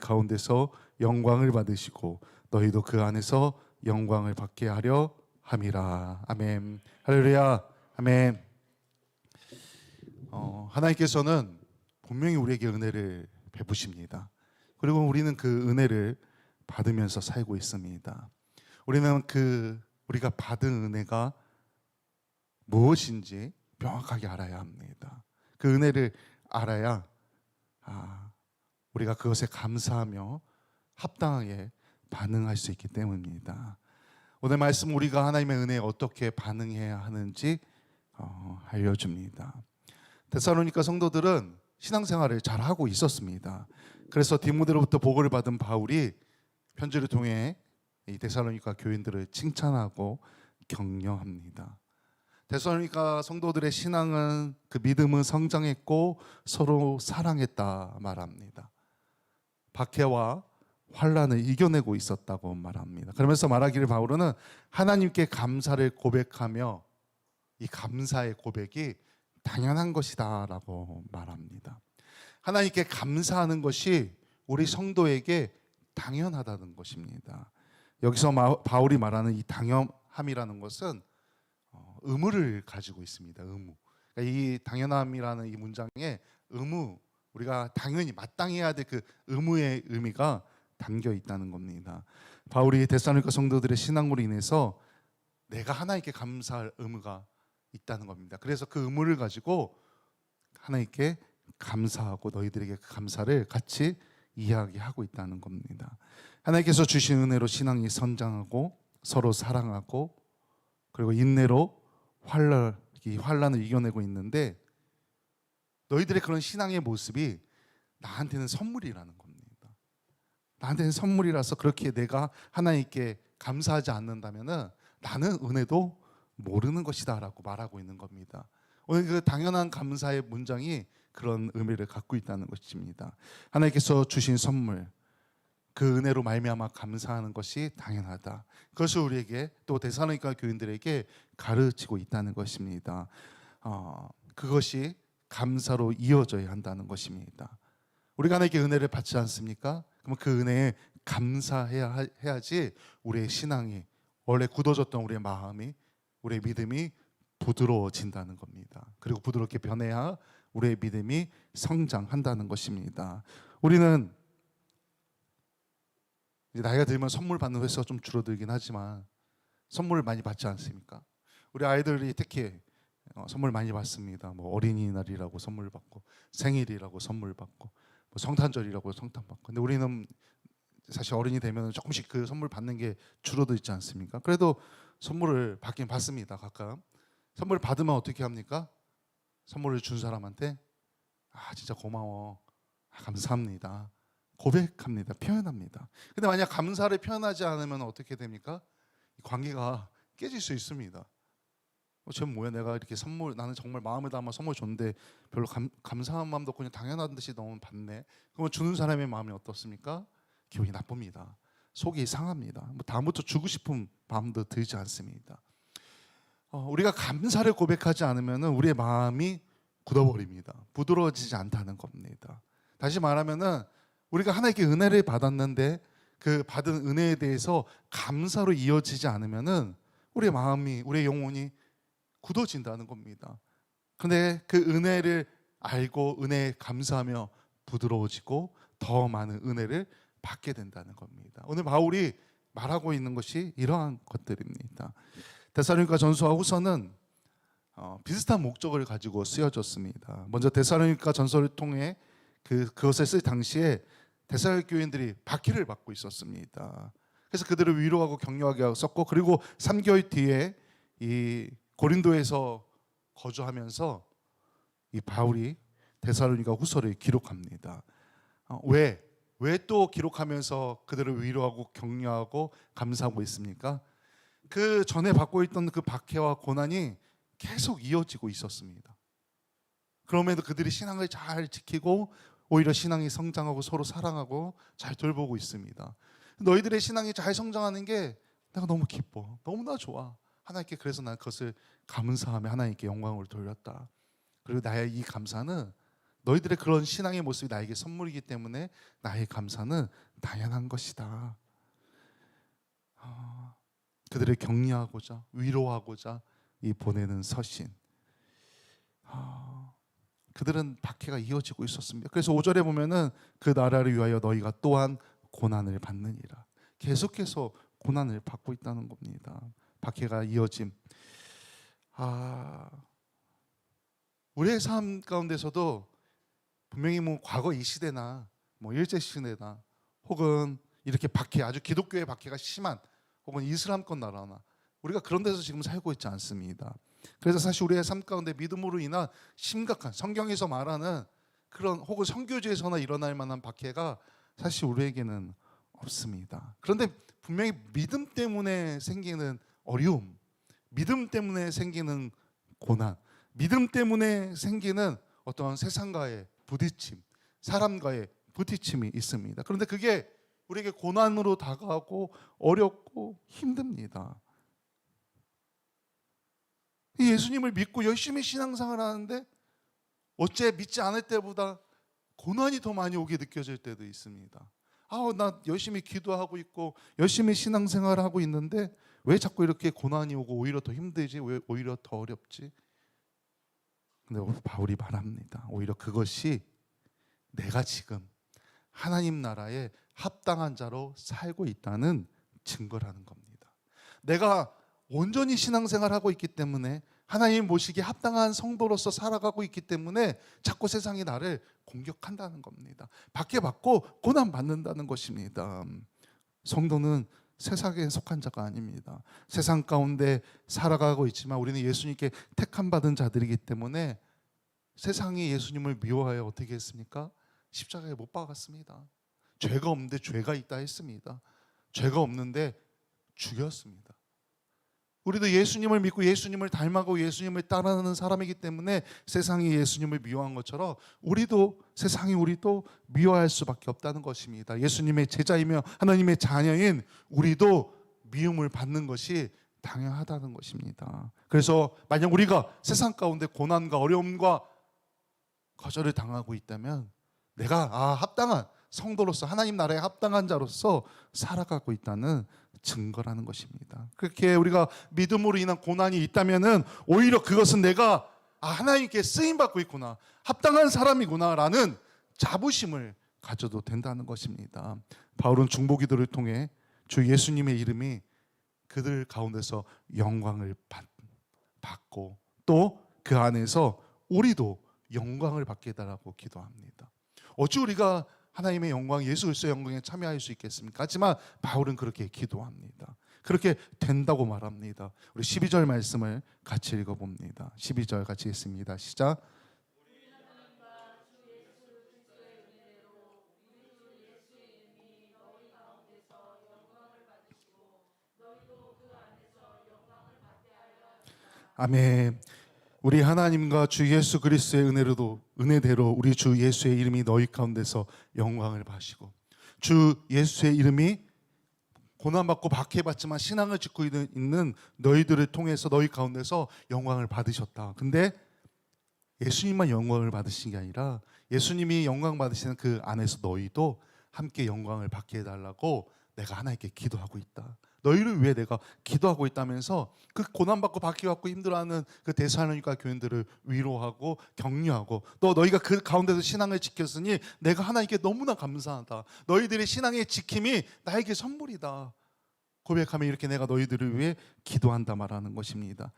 가운데서 영광을 받으시고 너희도 그 안에서 영광을 받게 하려 함이라. 아멘. 할렐루야. 아멘. 하나님께서는 분명히 우리에게 은혜를 베푸십니다. 그리고 우리는 그 은혜를 받으면서 살고 있습니다. 우리는 우리가 받은 은혜가 무엇인지 명확하게 알아야 합니다. 그 은혜를 알아야 우리가 그것에 감사하며 합당하게 반응할 수 있기 때문입니다. 오늘 말씀 우리가 하나님의 은혜에 어떻게 반응해야 하는지 알려줍니다. 데살로니가 성도들은 신앙생활을 잘 하고 있었습니다. 그래서 디모데로부터 보고를 받은 바울이 편지를 통해 이 데살로니가 교인들을 칭찬하고 격려합니다. 데살로니가 성도들의 신앙은 그 믿음은 성장했고 서로 사랑했다 말합니다. 박해와 환난을 이겨내고 있었다고 말합니다. 그러면서 말하기를 바울은 하나님께 감사를 고백하며 이 감사의 고백이 당연한 것이다 라고 말합니다. 하나님께 감사하는 것이 우리 성도에게 당연하다는 것입니다. 여기서 바울이 말하는 이 당연함이라는 것은 의무를 가지고 있습니다. 의무. 그러니까 이 당연함이라는 이 문장에 의무, 우리가 당연히 마땅해야 될 그 의무의 의미가 담겨 있다는 겁니다. 바울이 데살로니가 성도들의 신앙으로 인해서 내가 하나님께 감사할 의무가 있다는 겁니다. 그래서 그 의무를 가지고 하나님께 감사하고 너희들에게 그 감사를 같이 이야기하고 있다는 겁니다. 하나님께서 주신 은혜로 신앙이 성장하고 서로 사랑하고 그리고 인내로 환난을 이겨내고 있는데 너희들의 그런 신앙의 모습이 나한테는 선물이라는 겁니다. 나한테는 선물이라서 그렇게 내가 하나님께 감사하지 않는다면 나는 은혜도 모르는 것이다 라고 말하고 있는 겁니다. 오늘 그 당연한 감사의 문장이 그런 의미를 갖고 있다는 것입니다. 하나님께서 주신 선물, 그 은혜로 말미암아 감사하는 것이 당연하다. 그것을 우리에게 또 데살로니가 교인들에게 가르치고 있다는 것입니다. 그것이 감사로 이어져야 한다는 것입니다. 우리가 하나님께 은혜를 받지 않습니까? 그럼 그 은혜에 감사해야지 우리의 신앙이, 원래 굳어졌던 우리의 마음이, 우리의 믿음이 부드러워진다는 겁니다. 그리고 부드럽게 변해야 우리의 믿음이 성장한다는 것입니다. 우리는 이제 나이가 들면 선물 받는 횟수가 좀 줄어들긴 하지만 선물을 많이 받지 않습니까? 우리 아이들이 특히 선물 많이 받습니다. 뭐 어린이날이라고 선물 받고, 생일이라고 선물 받고, 뭐 성탄절이라고 성탄 받고. 근데 우리는 사실 어른이 되면 조금씩 그 선물 받는 게 줄어들지 않습니까? 그래도 선물을 받긴 받습니다. 가끔 선물을 받으면 어떻게 합니까? 선물을 준 사람한테 진짜 고마워, 감사합니다, 고백합니다, 표현합니다. 근데 만약 감사를 표현하지 않으면 어떻게 됩니까? 이 관계가 깨질 수 있습니다. 쟤는 뭐야, 내가 이렇게 선물, 나는 정말 마음을 담아 선물 줬는데 별로 감사한 마음도 없고 그냥 당연한 듯이 너무 받네. 그러면 주는 사람의 마음이 어떻습니까? 기분이 나쁩니다. 속이 상합니다. 뭐 다음부터 주고 싶은 마음도 들지 않습니다. 우리가 감사를 고백하지 않으면 우리의 마음이 굳어버립니다. 부드러워지지 않다는 겁니다. 다시 말하면 우리가 하나님께 은혜를 받았는데 그 받은 은혜에 대해서 감사로 이어지지 않으면 우리의 마음이, 우리의 영혼이 굳어진다는 겁니다. 그런데 그 은혜를 알고 은혜에 감사하며 부드러워지고 더 많은 은혜를 받게 된다는 겁니다. 오늘 바울이 말하고 있는 것이 이러한 것들입니다. 데살로니가 전서와 후서는 비슷한 목적을 가지고 쓰여졌습니다. 먼저 데살로니가 전서를 통해 그것을 쓸 당시에 데살로니가 교인들이 박해를 받고 있었습니다. 그래서 그들을 위로하고 격려하게 썼고, 그리고 3개월 뒤에 이 고린도에서 거주하면서 이 바울이 데살로니가 후서를 기록합니다. 왜 또 기록하면서 그들을 위로하고 격려하고 감사하고 있습니까? 그 전에 받고 있던 그 박해와 고난이 계속 이어지고 있었습니다. 그럼에도 그들이 신앙을 잘 지키고 오히려 신앙이 성장하고 서로 사랑하고 잘 돌보고 있습니다. 너희들의 신앙이 잘 성장하는 게 내가 너무 기뻐, 너무나 좋아. 하나님께, 그래서 난 그것을 감사하며 하나님께 영광을 돌렸다. 그리고 나의 이 감사는 너희들의 그런 신앙의 모습이 나에게 선물이기 때문에 나의 감사는 당연한 것이다. 그들을 격려하고자, 위로하고자 이 보내는 서신. 그들은 박해가 이어지고 있었습니다. 그래서 5절에 보면은 그 나라를 위하여 너희가 또한 고난을 받느니라. 계속해서 고난을 받고 있다는 겁니다. 박해가 이어짐. 우리의 삶 가운데서도 분명히 뭐 과거 이 시대나 뭐 일제 시대나 혹은 이렇게 박해, 아주 기독교의 박해가 심한 혹은 이슬람권 나라나 우리가 그런 데서 지금 살고 있지 않습니다. 그래서 사실 우리의 삶 가운데 믿음으로 인한 심각한 성경에서 말하는 그런 혹은 선교지에서나 일어날 만한 박해가 사실 우리에게는 없습니다. 그런데 분명히 믿음 때문에 생기는 어려움, 믿음 때문에 생기는 고난, 믿음 때문에 생기는 어떤 세상과의 부딪힘, 사람과의 부딪힘이 있습니다. 그런데 그게 우리에게 고난으로 다가오고 어렵고 힘듭니다. 예수님을 믿고 열심히 신앙생활 하는데 어째 믿지 않을 때보다 고난이 더 많이 오게 느껴질 때도 있습니다. 나 열심히 기도하고 있고 열심히 신앙생활을 하고 있는데 왜 자꾸 이렇게 고난이 오고 오히려 더 힘들지? 왜 오히려 더 어렵지? 근데 바울이 말합니다. 오히려 그것이 내가 지금 하나님 나라에 합당한 자로 살고 있다는 증거라는 겁니다. 내가 온전히 신앙생활하고 있기 때문에 하나님 모시기에 합당한 성도로서 살아가고 있기 때문에 자꾸 세상이 나를 공격한다는 겁니다. 박해받고 고난받는다는 것입니다. 성도는 세상에 속한 자가 아닙니다. 세상 가운데 살아가고 있지만 우리는 예수님께 택함 받은 자들이기 때문에 세상이 예수님을 미워하여 어떻게 했습니까? 십자가에 못 박았습니다. 죄가 없는데 죄가 있다 했습니다. 죄가 없는데 죽였습니다. 우리도 예수님을 믿고 예수님을 닮아가고 예수님을 따르는 사람이기 때문에 세상이 예수님을 미워한 것처럼 세상이 우리도 미워할 수밖에 없다는 것입니다. 예수님의 제자이며 하나님의 자녀인 우리도 미움을 받는 것이 당연하다는 것입니다. 그래서 만약 우리가 세상 가운데 고난과 어려움과 거절을 당하고 있다면 내가 합당한 성도로서 하나님 나라에 합당한 자로서 살아가고 있다는 증거라는 것입니다. 그렇게 우리가 믿음으로 인한 고난이 있다면은 오히려 그것은 내가 하나님께 쓰임 받고 있구나, 합당한 사람이구나라는 자부심을 가져도 된다는 것입니다. 바울은 중보기도를 통해 주 예수님의 이름이 그들 가운데서 영광을 받고 또 그 안에서 우리도 영광을 받게 해달라고 기도합니다. 어찌 우리가 하나님의 영광, 예수 그리스도의 영광에 참여할 수 있겠습니까? 하지만 바울은 그렇게 기도합니다. 그렇게 된다고 말합니다. 우리 12절 말씀을 같이 읽어봅니다. 12절 같이 읽습니다. 시작. 아멘. 우리 하나님과 주 예수 그리스도의 은혜대로 우리 주 예수의 이름이 너희 가운데서 영광을 받으시고, 주 예수의 이름이 고난받고 박해받지만 신앙을 짓고 있는 너희들을 통해서 너희 가운데서 영광을 받으셨다. 근데 예수님만 영광을 받으신 게 아니라 예수님이 영광 받으시는 그 안에서 너희도 함께 영광을 받게 해달라고 내가 하나님께 기도하고 있다. 너희를 위해 내가 기도하고 있다면서 그 고난받고 박해받고 힘들어하는 그 데살로니가 교인들을 위로하고 격려하고, 또 너희가 그 가운데서 신앙을 지켰으니 내가 하나님께 너무나 감사하다. 너희들의 신앙의 지킴이 나에게 선물이다. 고백하면 이렇게 내가 너희들을 위해 기도한다 말하는 것입니다.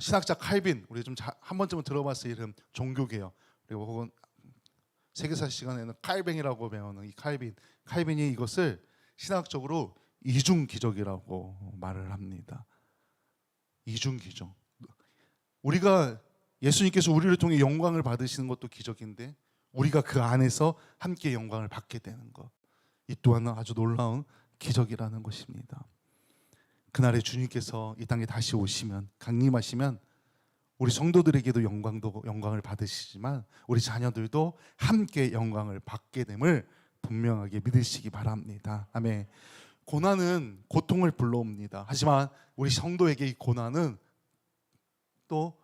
신학자 칼빈, 우리 좀 한 번쯤은 들어봤을 이름, 종교개혁 그리고 혹은 세계사 시간에는 칼뱅이라고 배우는 이 칼빈이 이것을 신학적으로 이중기적이라고 말을 합니다. 이중기적. 우리가 예수님께서 우리를 통해 영광을 받으시는 것도 기적인데 우리가 그 안에서 함께 영광을 받게 되는 것, 이 또한 아주 놀라운 기적이라는 것입니다. 그날에 주님께서 이 땅에 다시 오시면, 강림하시면 우리 성도들에게도 영광을 받으시지만 우리 자녀들도 함께 영광을 받게 됨을 분명하게 믿으시기 바랍니다. 아멘. 고난은 고통을 불러옵니다. 하지만 우리 성도에게 이 고난은 또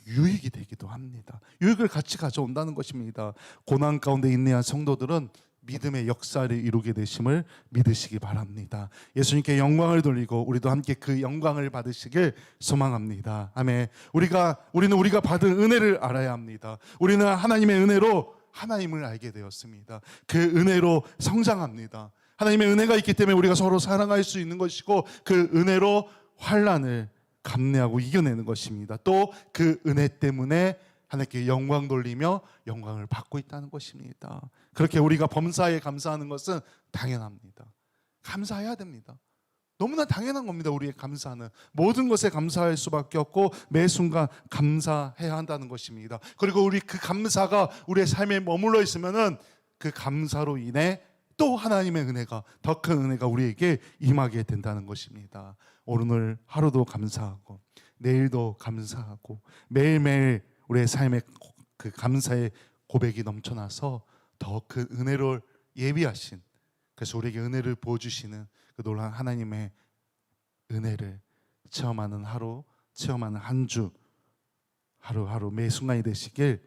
유익이 되기도 합니다. 유익을 같이 가져온다는 것입니다. 고난 가운데 인내한 성도들은 믿음의 역사를 이루게 되심을 믿으시기 바랍니다. 예수님께 영광을 돌리고 우리도 함께 그 영광을 받으시길 소망합니다. 아멘. 우리는 우리가 받은 은혜를 알아야 합니다. 우리는 하나님의 은혜로 하나님을 알게 되었습니다. 그 은혜로 성장합니다. 하나님의 은혜가 있기 때문에 우리가 서로 사랑할 수 있는 것이고, 그 은혜로 환난을 감내하고 이겨내는 것입니다. 또 그 은혜 때문에 하나님께 영광 돌리며 영광을 받고 있다는 것입니다. 그렇게 우리가 범사에 감사하는 것은 당연합니다. 감사해야 됩니다. 너무나 당연한 겁니다. 우리의 감사는 모든 것에 감사할 수밖에 없고 매 순간 감사해야 한다는 것입니다. 그리고 우리 그 감사가 우리의 삶에 머물러 있으면은 그 감사로 인해 또 하나님의 은혜가, 더 큰 은혜가 우리에게 임하게 된다는 것입니다. 오늘 하루도 감사하고 내일도 감사하고 매일매일 우리의 삶에 그 감사의 고백이 넘쳐나서 더 그 은혜를 예비하신, 그래서 우리에게 은혜를 부어주시는 그 놀라운 하나님의 은혜를 체험하는 하루, 체험하는 한 주, 하루하루 매 순간이 되시길